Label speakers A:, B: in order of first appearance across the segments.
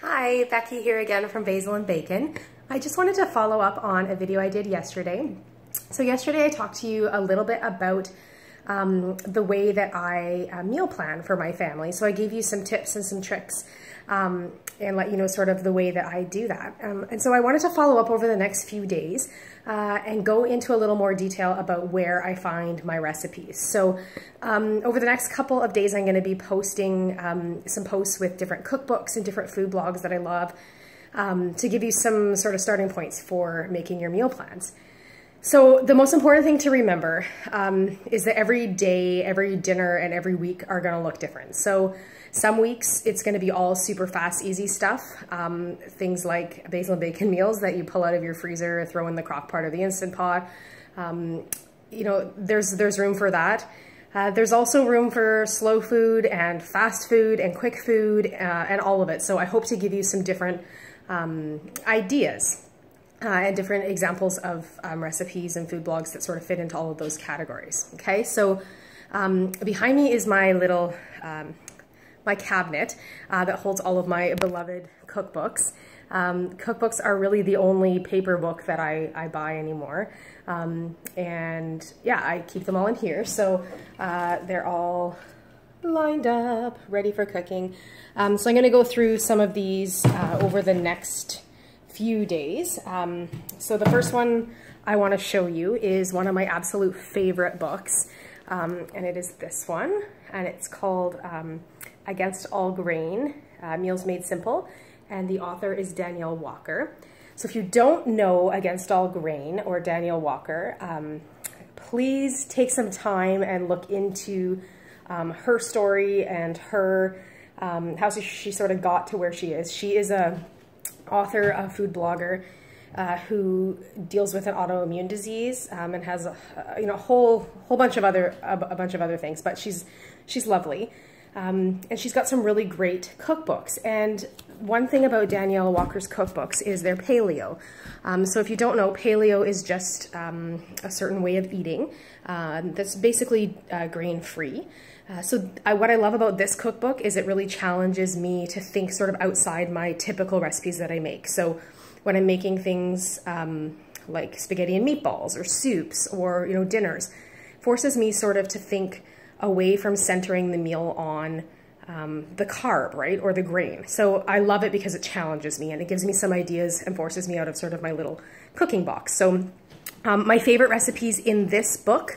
A: Hi, Becky here again from Basil and Bacon. I just wanted to follow up on a video I did yesterday. So yesterday I talked to you a little bit about the way that I meal plan for my family. So I gave you some tips and some tricks and let you know sort of the way that I do that. And so I wanted to follow up over the next few days and go into a little more detail about where I find my recipes. So over the next couple of days I'm going to be posting some posts with different cookbooks and different food blogs that I love to give you some sort of starting points for making your meal plans. So the most important thing to remember is that every day, every dinner, and every week are going to look different. So some weeks it's going to be all super fast, easy stuff. Things like basil and bacon meals that you pull out of your freezer, throw in the crock pot or the Instant Pot. You know, there's room for that. There's also room for slow food and fast food and quick food and all of it. So I hope to give you some different ideas and different examples of recipes and food blogs that sort of fit into all of those categories. Okay, so behind me is my little my cabinet that holds all of my beloved cookbooks. Cookbooks are really the only paper book that I buy anymore. And yeah, I keep them all in here. So they're all lined up, ready for cooking. So I'm going to go through some of these over the next few days. So the first one I want to show you is one of my absolute favorite books. And it is this one, and it's called Against All Grain, Meals Made Simple, and the author is Danielle Walker. So if you don't know Against All Grain or Danielle Walker, please take some time and look into her story and her how she sort of got to where she is. She is a author, a food blogger who deals with an autoimmune disease and has a whole bunch of other things, but she's lovely. And she's got some really great cookbooks. And one thing about Danielle Walker's cookbooks is they're paleo. So if you don't know, paleo is just a certain way of eating that's basically grain-free. So what I love about this cookbook is it really challenges me to think sort of outside my typical recipes that I make. So when I'm making things like spaghetti and meatballs or soups or dinners, forces me sort of to think away from centering the meal on the carb, right, or the grain. So I love it because it challenges me and it gives me some ideas and forces me out of sort of my little cooking box. So my favorite recipes in this book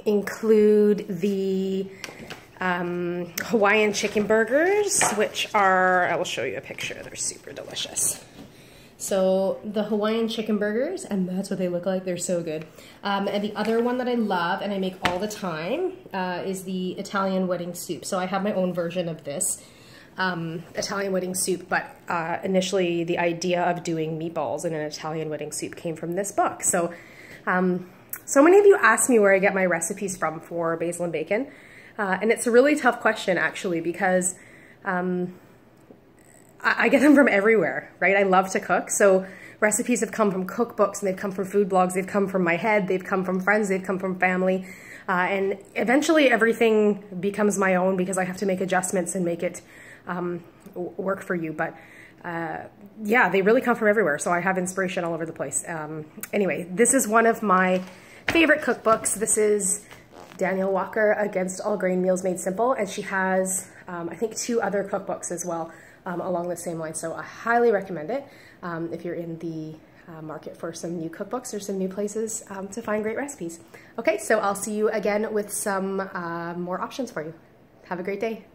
A: include the Hawaiian chicken burgers, which are, I will show you a picture, they're super delicious. So the Hawaiian chicken burgers, and that's what they look like, they're so good. And the other one that I love and I make all the time is the Italian wedding soup. So I have my own version of this Italian wedding soup, but initially the idea of doing meatballs in an Italian wedding soup came from this book. So so many of you ask me where I get my recipes from for basil and bacon, and it's a really tough question actually because I get them from everywhere, right? I love to cook, so recipes have come from cookbooks and they've come from food blogs, they've come from my head, they've come from friends, they've come from family, and eventually everything becomes my own because I have to make adjustments and make it work for you. But yeah, they really come from everywhere, so I have inspiration all over the place. Anyway, this is one of my favorite cookbooks. This is Danielle Walker, Against All Grain, Meals Made Simple, and she has, I think, 2 other cookbooks as well along the same line, so I highly recommend it if you're in the market for some new cookbooks or some new places to find great recipes. Okay, so I'll see you again with some more options for you. Have a great day.